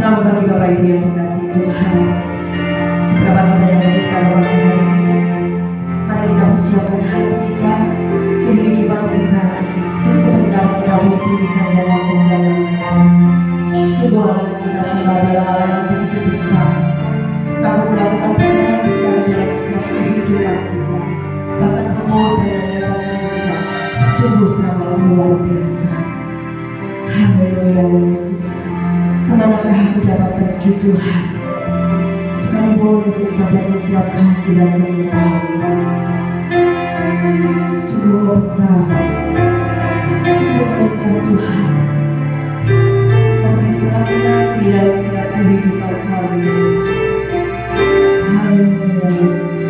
Selamat pagi Bapak Ibu yang dikasihi Tuhan. Seberapa kita yang berikan waktu hari ini, mari kita persiapkan hati kita, kehidupan kita, untuk sebentar kita memulihkan dalam pembayaran. Sungguh Allah kita sembah adalah Allah yang begitu besar, sanggup melakukan perkara besar dalam setiap kehidupan kita, bahkan pengorbanan kita sungguh sangat luar biasa. Haleluya Yesus. Kemanakah aku dapat pergi Tuhan? Kami boleh berpadamu setiap kasih dan kemuliaan. Sungguh besar, sungguh berkah Tuhan. Kami sangat kasih dalam setiap kehidupan kami Yesus. Haleluya Yesus.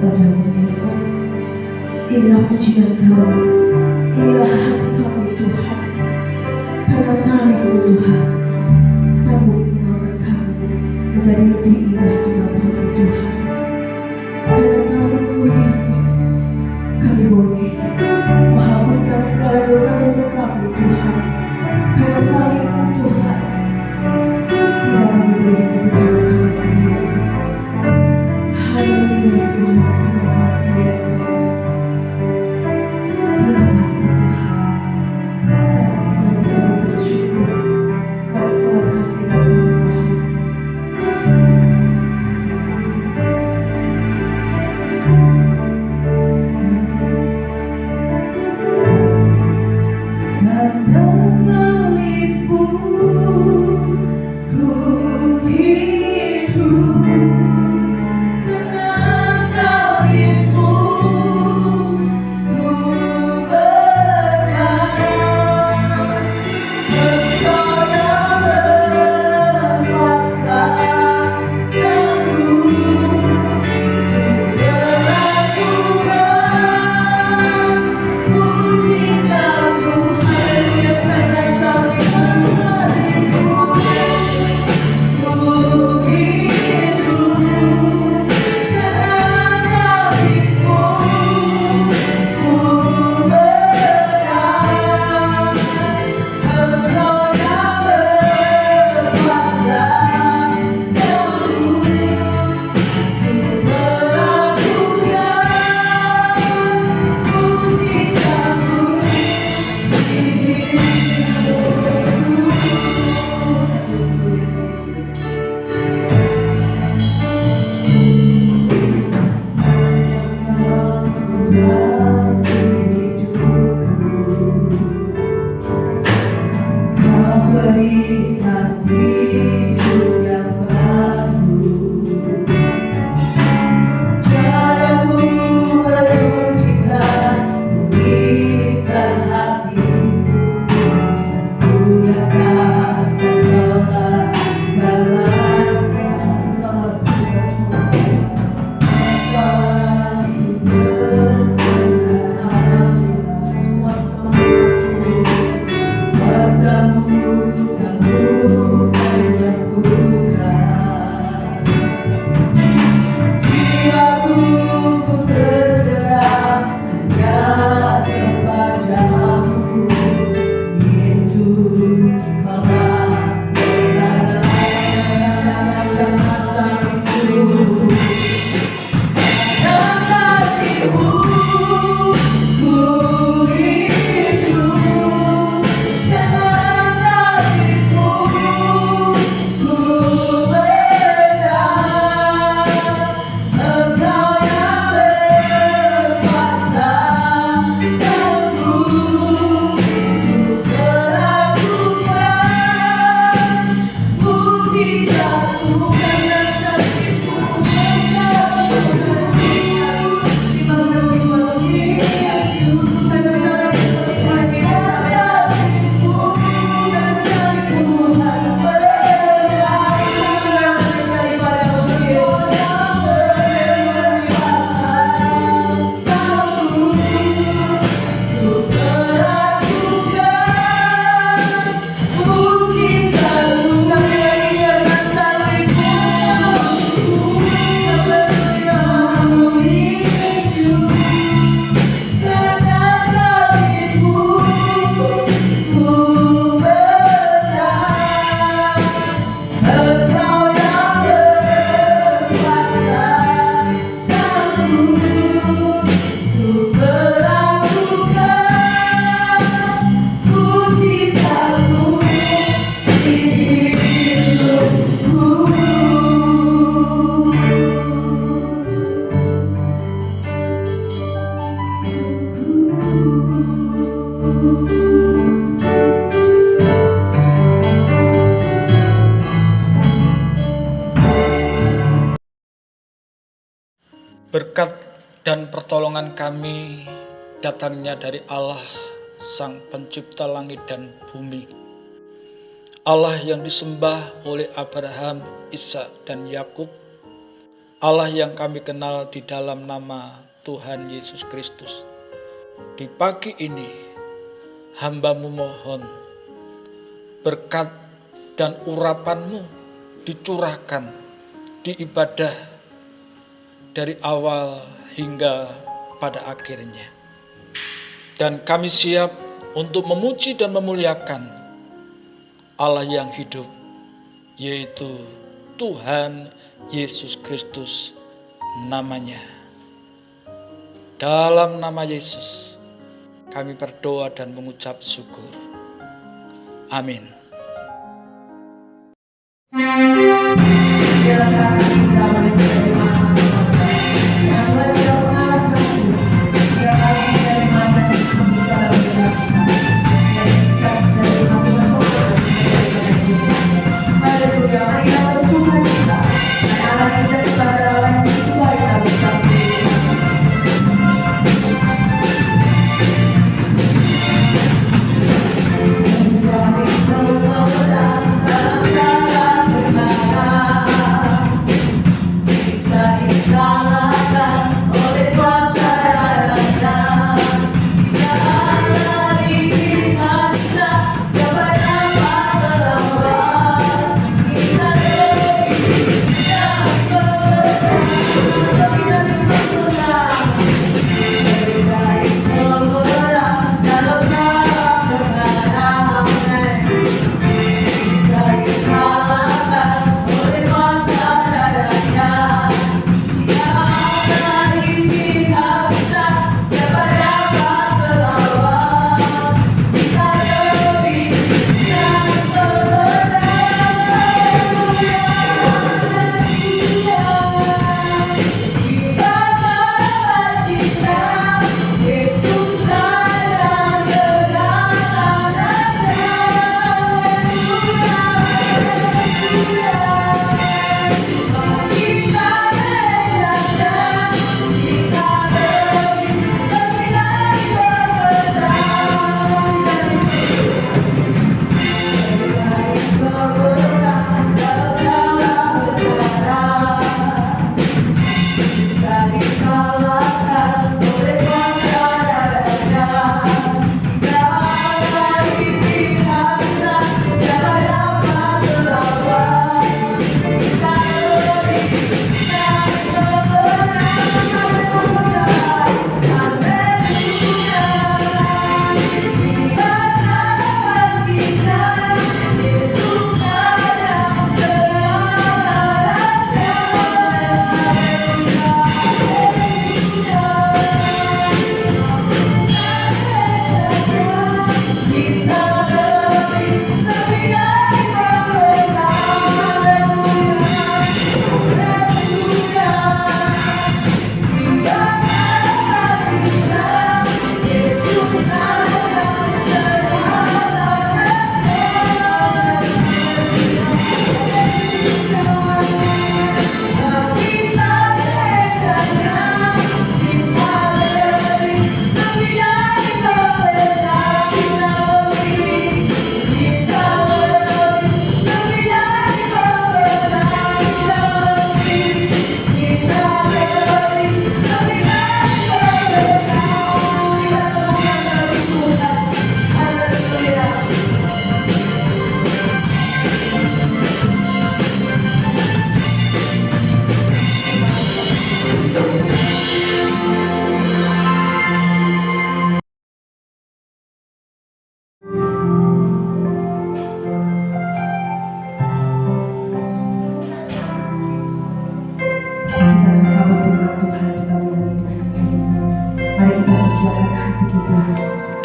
padamu Yesus. Inilah pujian kami, inilah hati kami Tuhan. Karena salibmu Tuhan, sanggup mengangkat kami menjadi lebih indah di hadapan Tuhan. Karena salibmu Yesus, kami boleh menghapuskan segala dosa-dosa kami Tuhan. Karena salibmu Tuhan, sehingga kami boleh disempurnakan oleh Yesus. Haleluya Tuhan, terima kasih Yesus. Terima kasih Tuhan. Dan kami bersyukur atas segala kasih dan limpahan. Karena salibmu ku hidup. Berkat dan pertolongan kami datangnya dari Allah, Sang Pencipta langit dan bumi. Allah yang disembah oleh Abraham, Ishak, dan Yakub. Allah yang kami kenal di dalam nama Tuhan Yesus Kristus. Di pagi ini, hamba-Mu mohon berkat dan urapan-Mu dicurahkan di ibadah dari awal hingga pada akhirnya. Dan kami siap untuk memuji dan memuliakan Allah yang hidup, yaitu Tuhan Yesus Kristus namanya. Dalam nama Yesus, kami berdoa dan mengucap syukur. Amin.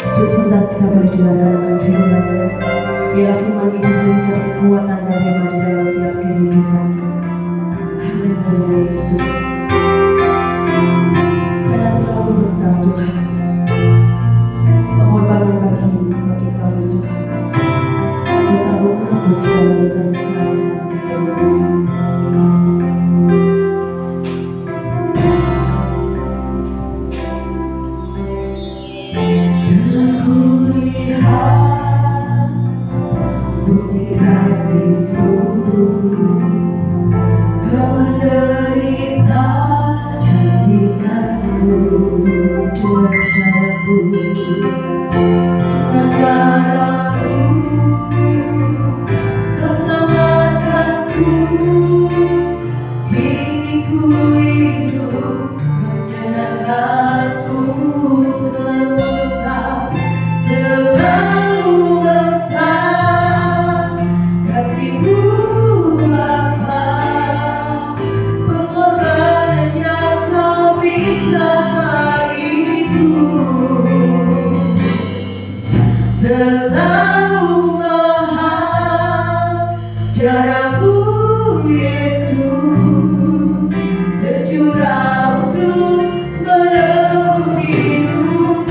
Terus hendak kita berjuang firman-Nya. Biarlah firman itu menjadi kekuatan dan firman di dalam setiap kehidupan. Haleluya Yesus. Karena terlalu besar Tuhan pengorbanan bagi kami Tuhan. Bersama menebus segala dosa-dosa Yesus. Bukti kasih-Mu, Kau menderita Darahmu Yesus tercurah untuk menebus hidupku.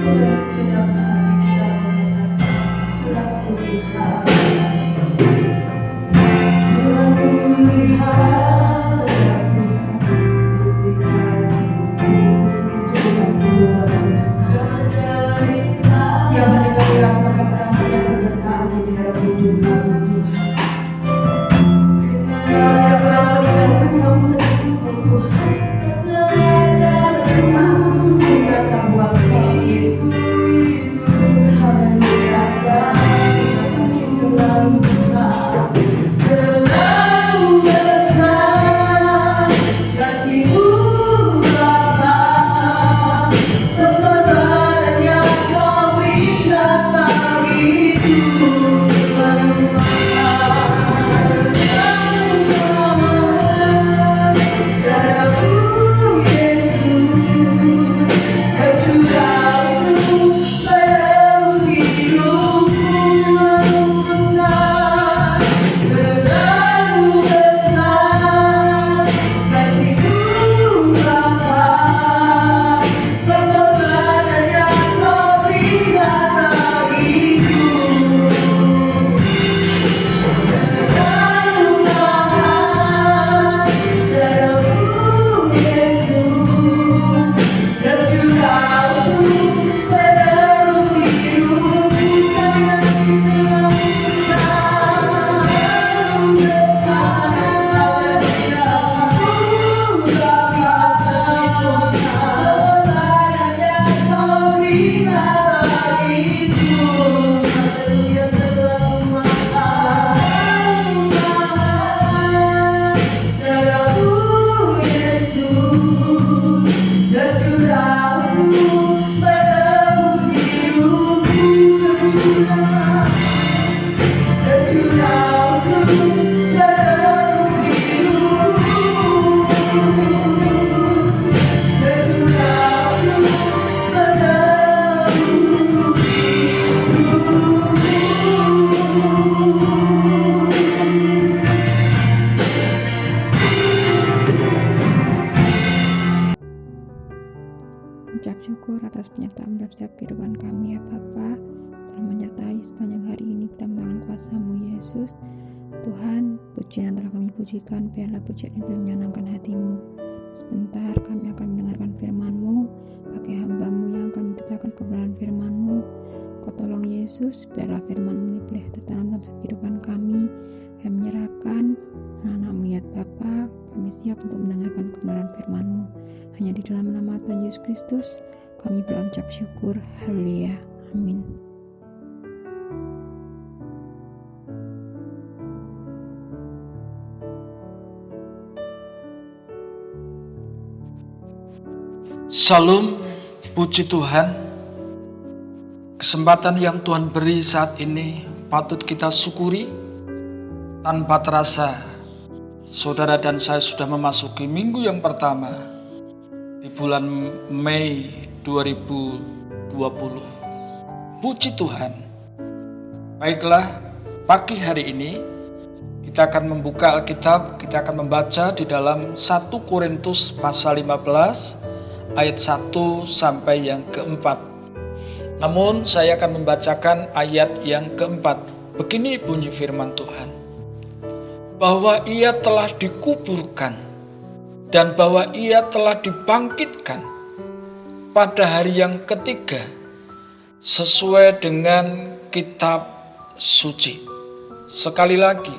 Dan setiap hari kita telah kulihat Ucap syukur atas penyertaan dalam setiap kehidupan kami ya Bapa, telah menyertai sepanjang hari ini dalam tangan kuasa-Mu Yesus. Tuhan, pujian yang telah kami pujikan, biarlah pujian ini menyenangkan hati-Mu. Sebentar kami akan mendengarkan firman-Mu, pakai hamba-Mu yang akan memberitakan kebenaran firman-Mu. Kau tolong Yesus, biarlah firman-Mu ini boleh tertanam dalam setiap kehidupan kami. Kami menyerahkan anak-anak-Mu ya Bapa, kami siap untuk mendengarkan kebenaran firman-Mu. Hanya di dalam nama Tuhan Yesus Kristus kami berucap syukur. Haleluya. Amin. Salam, puji Tuhan. Kesempatan yang Tuhan beri saat ini patut kita syukuri. Tanpa terasa, saudara dan saya sudah memasuki minggu yang pertama di bulan Mei 2020. Puji Tuhan. Baiklah, pagi hari ini kita akan membuka Alkitab, kita akan membaca di dalam 1 Korintus pasal 15 ayat 1 sampai yang keempat. Namun saya akan membacakan ayat yang keempat. Begini bunyi firman Tuhan. Bahwa ia telah dikuburkan dan bahwa ia telah dibangkitkan pada hari yang ketiga sesuai dengan kitab suci. Sekali lagi,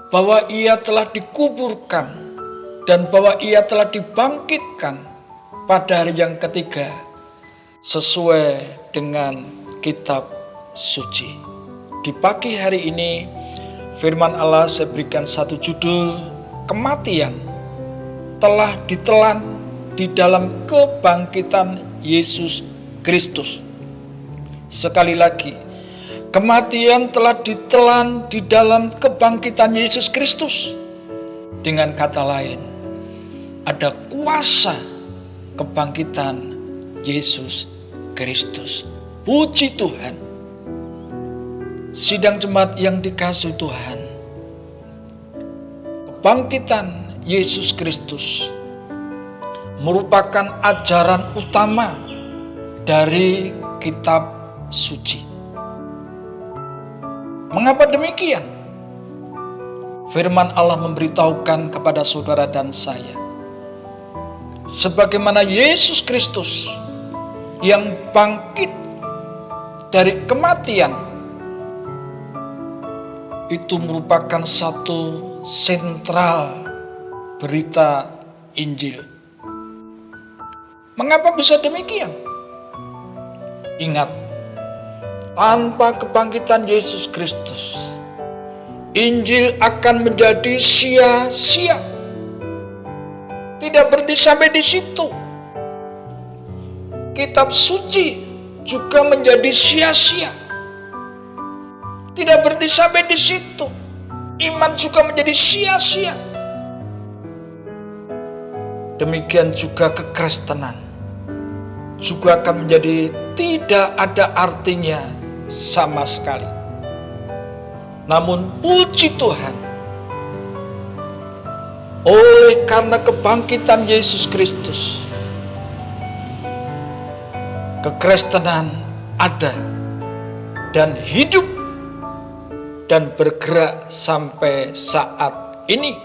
bahwa ia telah dikuburkan dan bahwa ia telah dibangkitkan pada hari yang ketiga sesuai dengan kitab suci. Di pagi hari ini firman Allah saya berikan satu judul, kematian telah ditelan di dalam kebangkitan Yesus Kristus. Sekali lagi, kematian telah ditelan di dalam kebangkitan Yesus Kristus. Dengan kata lain, ada kuasa kebangkitan Yesus Kristus. Puji Tuhan. Sidang jemaat yang dikasihi Tuhan, kebangkitan Yesus Kristus merupakan ajaran utama dari kitab suci. Mengapa demikian? Firman Allah memberitahukan kepada saudara dan saya, sebagaimana Yesus Kristus yang bangkit dari kematian, itu merupakan satu sentral berita Injil. Mengapa bisa demikian? Ingat, tanpa kebangkitan Yesus Kristus, Injil akan menjadi sia-sia. Tidak berhenti sampai di situ. Kitab suci juga menjadi sia-sia. Tidak berhenti sampai di situ. Iman juga menjadi sia-sia. Demikian juga kekristenan juga akan menjadi tidak ada artinya sama sekali. Namun puji Tuhan, oleh karena kebangkitan Yesus Kristus, kekristenan ada dan hidup dan bergerak sampai saat ini.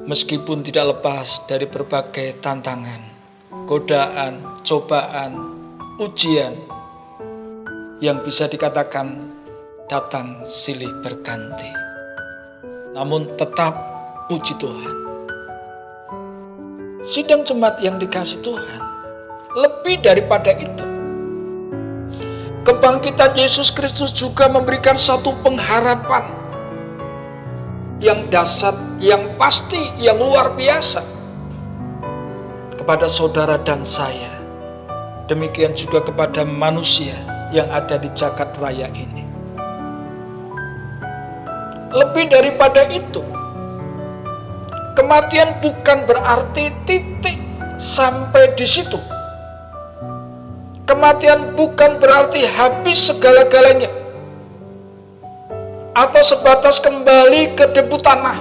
Meskipun tidak lepas dari berbagai tantangan, godaan, cobaan, ujian yang bisa dikatakan datang silih berganti. Namun tetap puji Tuhan. Sidang jemaat yang dikasihi Tuhan, lebih daripada itu, kebangkitan Yesus Kristus juga memberikan satu pengharapan yang dasar, yang pasti, yang luar biasa kepada saudara dan saya. Demikian juga kepada manusia yang ada di jagat raya ini. Lebih daripada itu, kematian bukan berarti titik sampai di situ. Kematian bukan berarti habis segala-galanya, atau sebatas kembali ke debu tanah,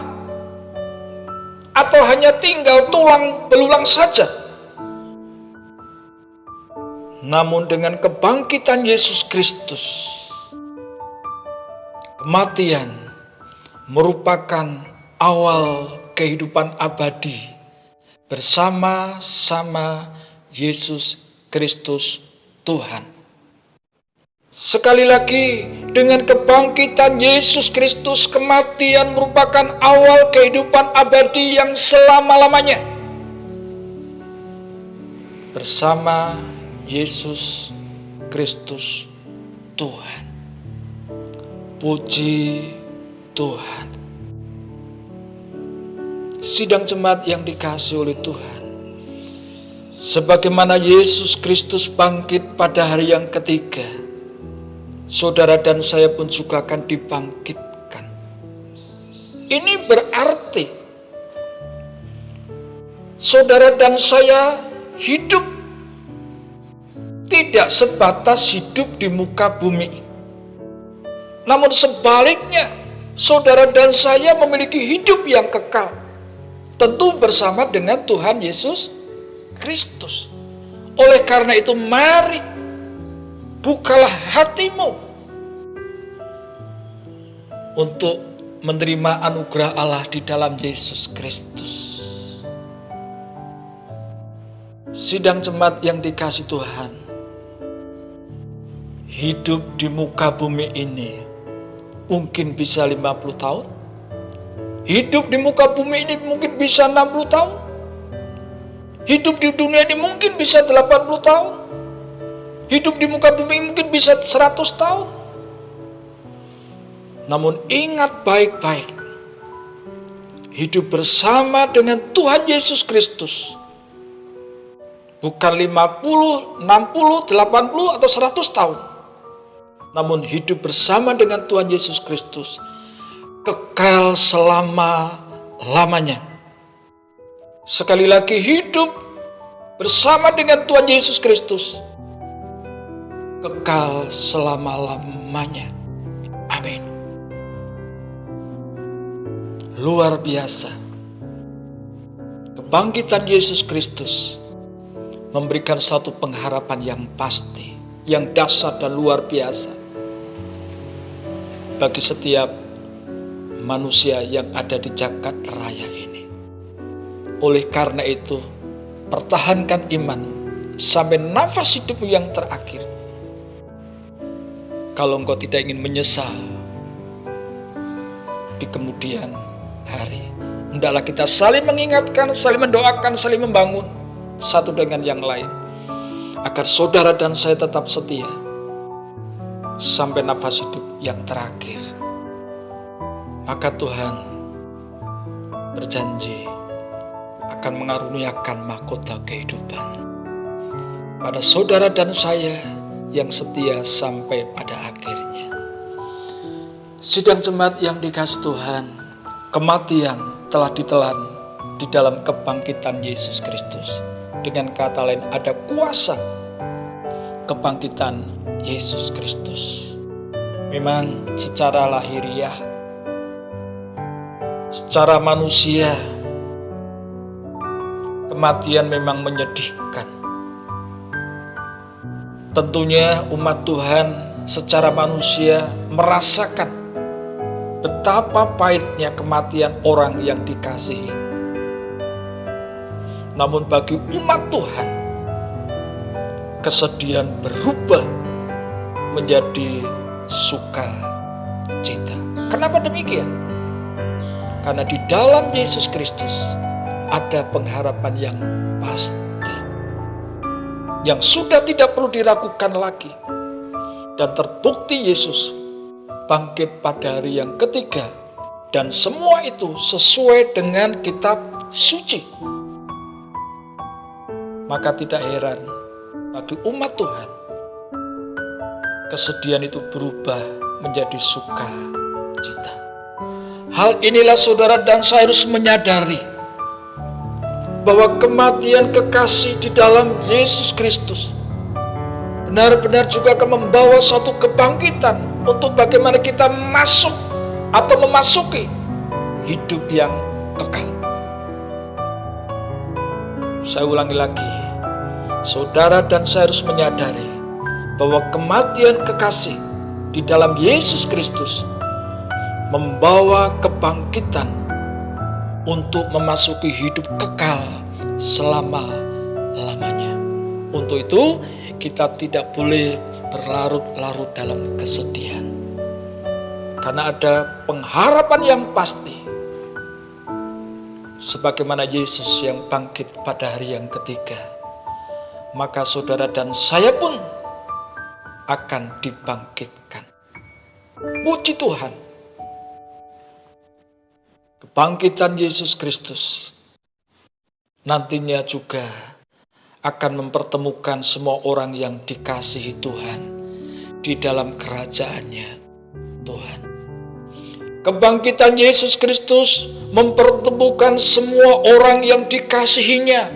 atau hanya tinggal tulang belulang saja. Namun dengan kebangkitan Yesus Kristus, kematian merupakan awal kehidupan abadi bersama-sama Yesus Kristus Tuhan. Sekali lagi, dengan kebangkitan Yesus Kristus, kematian merupakan awal kehidupan abadi yang selama-lamanya bersama Yesus Kristus Tuhan. Puji Tuhan. Sidang jemaat yang dikasihi oleh Tuhan, sebagaimana Yesus Kristus bangkit pada hari yang ketiga, saudara dan saya pun juga akan dibangkitkan. Ini berarti saudara dan saya hidup tidak sebatas hidup di muka bumi, namun sebaliknya, saudara dan saya memiliki hidup yang kekal, tentu bersama dengan Tuhan Yesus Kristus. Oleh karena itu, mari bukalah hatimu untuk menerima anugerah Allah di dalam Yesus Kristus. Sidang jemaat yang dikasihi Tuhan, hidup di muka bumi ini mungkin bisa 50 tahun. Hidup di muka bumi ini mungkin bisa 60 tahun. Hidup di dunia ini mungkin bisa 80 tahun. Hidup di muka bumi ini mungkin bisa 100 tahun. Namun ingat baik-baik, hidup bersama dengan Tuhan Yesus Kristus bukan 50, 60, 80 atau 100 tahun. Namun hidup bersama dengan Tuhan Yesus Kristus kekal selama-lamanya. Sekali lagi, hidup bersama dengan Tuhan Yesus Kristus kekal selama-lamanya. Amin. Luar biasa. Kebangkitan Yesus Kristus memberikan satu pengharapan yang pasti, yang dasar dan luar biasa bagi setiap manusia yang ada di jagat raya ini. Oleh karena itu, pertahankan iman sampai nafas hidupmu yang terakhir. Kalau engkau tidak ingin menyesal di kemudian hari, hendaklah kita saling mengingatkan, saling mendoakan, saling membangun satu dengan yang lain, agar saudara dan saya tetap setia sampai nafas hidup yang terakhir. Maka Tuhan berjanji akan mengaruniakan mahkota kehidupan pada saudara dan saya yang setia sampai pada akhirnya. Sidang jemaat yang dikasihi Tuhan, kematian telah ditelan di dalam kebangkitan Yesus Kristus. Dengan kata lain, ada kuasa kebangkitan Yesus Kristus. Memang secara lahiriah, secara manusia, kematian memang menyedihkan. Tentunya umat Tuhan secara manusia merasakan betapa pahitnya kematian orang yang dikasihi. Namun bagi umat Tuhan, kesedihan berubah menjadi sukacita. Kenapa demikian? Karena di dalam Yesus Kristus ada pengharapan yang pasti, yang sudah tidak perlu diragukan lagi. Dan terbukti Yesus bangkit pada hari yang ketiga. Dan semua itu sesuai dengan kitab suci. Maka tidak heran bagi umat Tuhan, kesedihan itu berubah menjadi sukacita. Hal inilah saudara dan saya harus menyadari bahwa kematian kekasih di dalam Yesus Kristus benar-benar juga akan membawa suatu kebangkitan untuk bagaimana kita masuk atau memasuki hidup yang kekal. Saya ulangi lagi, saudara dan saya harus menyadari bahwa kematian kekasih di dalam Yesus Kristus membawa kebangkitan untuk memasuki hidup kekal selama-lamanya. Untuk itu, kita tidak boleh berlarut-larut dalam kesedihan. Karena ada pengharapan yang pasti. Sebagaimana Yesus yang bangkit pada hari yang ketiga, maka saudara dan saya pun akan dibangkitkan. Puji Tuhan. Kebangkitan Yesus Kristus nantinya juga akan mempertemukan semua orang yang dikasihi Tuhan di dalam kerajaan-Nya Tuhan. Kebangkitan Yesus Kristus mempertemukan semua orang yang dikasihinya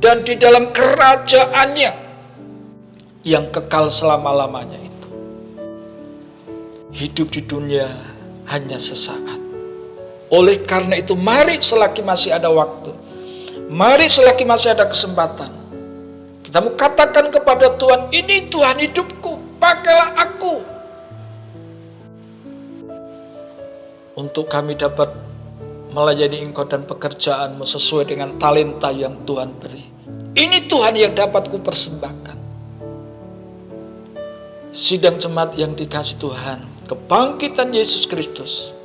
dan di dalam kerajaan-Nya yang kekal selama-lamanya itu. Hidup di dunia hanya sesaat. Oleh karena itu, mari selagi masih ada waktu, mari selagi masih ada kesempatan, kita mau katakan kepada Tuhan, ini Tuhan hidupku, pakailah aku. Untuk kami dapat melayani Engkau dan pekerjaanmu sesuai dengan talenta yang Tuhan beri. Ini Tuhan yang dapat kupersembahkan. Sidang jemaat yang dikasihi Tuhan, kebangkitan Yesus Kristus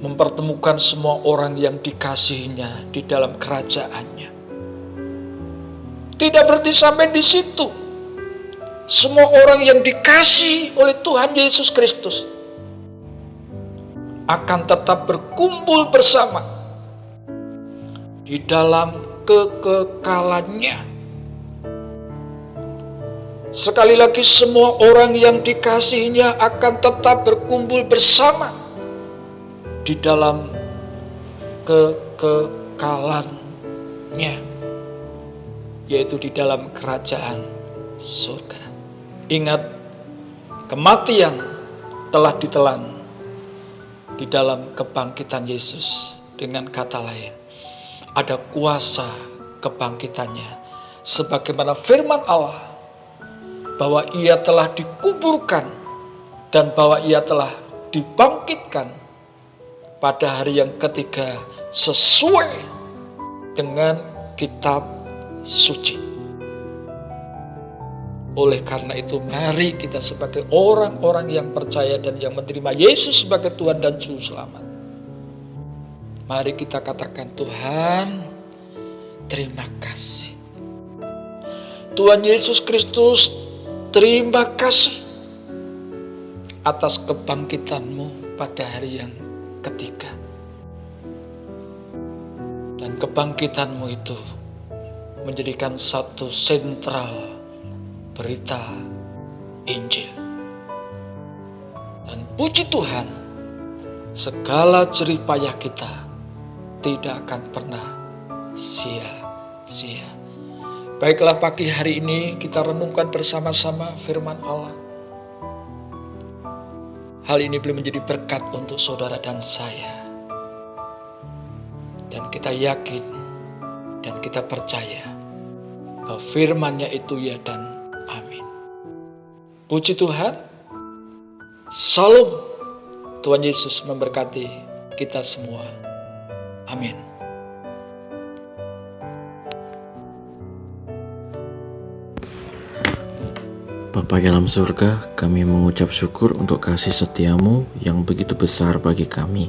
mempertemukan semua orang yang dikasihinya di dalam kerajaan-Nya. Tidak berhenti sampai di situ. Semua orang yang dikasihi oleh Tuhan Yesus Kristus akan tetap berkumpul bersama di dalam kekekalan-Nya. Sekali lagi, semua orang yang dikasihinya akan tetap berkumpul bersama di dalam kekekalan-Nya, yaitu di dalam kerajaan surga. Ingat, kematian telah ditelan di dalam kebangkitan Yesus. Dengan kata lain, ada kuasa kebangkitannya. Sebagaimana firman Allah, bahwa ia telah dikuburkan dan bahwa ia telah dibangkitkan pada hari yang ketiga sesuai dengan kitab suci. Oleh karena itu, mari kita sebagai orang-orang yang percaya dan yang menerima Yesus sebagai Tuhan dan Juru Selamat, mari kita katakan, Tuhan, terima kasih. Tuhan Yesus Kristus, terima kasih atas kebangkitan-Mu pada hari yang ketiga. Dan kebangkitan-Mu itu menjadikan satu sentral berita Injil. Dan puji Tuhan, segala jerih payah kita tidak akan pernah sia-sia. Baiklah, pagi hari ini kita renungkan bersama-sama firman Allah. Hal ini boleh menjadi berkat untuk saudara dan saya. Dan kita yakin dan kita percaya bahwa firman-Nya itu ya dan amin. Puji Tuhan. Salam. Tuhan Yesus memberkati kita semua. Amin. Bapa dalam surga, kami mengucap syukur untuk kasih setia-Mu yang begitu besar bagi kami.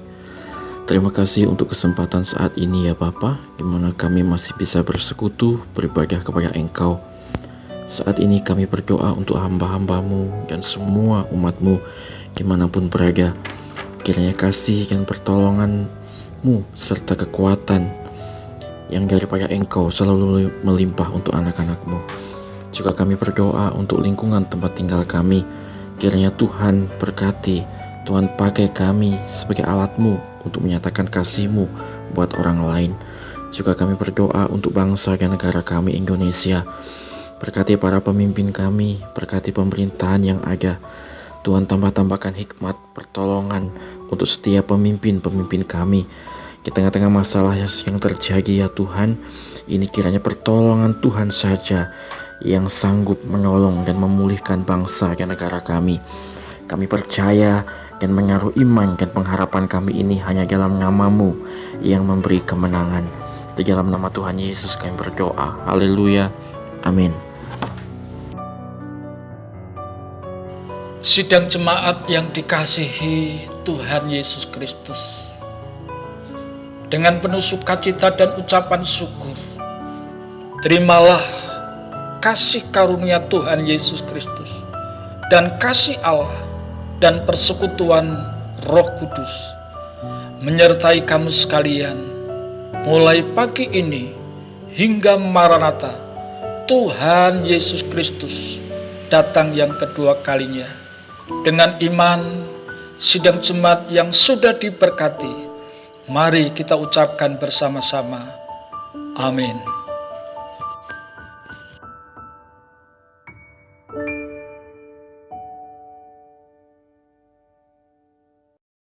Terima kasih untuk kesempatan saat ini ya Bapa, di mana kami masih bisa bersekutu, beribadah kepada Engkau. Saat ini kami berdoa untuk hamba-hamba-Mu dan semua umat-Mu dimanapun berada. Kiranya kasih dan pertolongan-Mu serta kekuatan yang daripada Engkau selalu melimpah untuk anak-anak-Mu. Juga kami berdoa untuk lingkungan tempat tinggal kami. Kiranya Tuhan berkati, Tuhan pakai kami sebagai alat-Mu untuk menyatakan kasih-Mu buat orang lain. Juga kami berdoa untuk bangsa dan negara kami Indonesia. Berkati para pemimpin kami, berkati pemerintahan yang ada. Tuhan tambahkan hikmat, pertolongan untuk setiap pemimpin-pemimpin kami. Di tengah-tengah masalah yang terjadi ya Tuhan, ini kiranya pertolongan Tuhan saja yang sanggup menolong dan memulihkan bangsa dan negara kami. Kami percaya dan menaruh iman dan pengharapan kami ini hanya dalam nama-Mu yang memberi kemenangan. Di dalam nama Tuhan Yesus kami berdoa. Haleluya. Amin. Sidang jemaat yang dikasihi Tuhan Yesus Kristus, dengan penuh sukacita dan ucapan syukur, terimalah kasih karunia Tuhan Yesus Kristus dan kasih Allah dan persekutuan Roh Kudus menyertai kamu sekalian mulai pagi ini hingga Maranatha, Tuhan Yesus Kristus datang yang kedua kalinya. Dengan iman, sidang jemaat yang sudah diberkati, mari kita ucapkan bersama-sama, amin.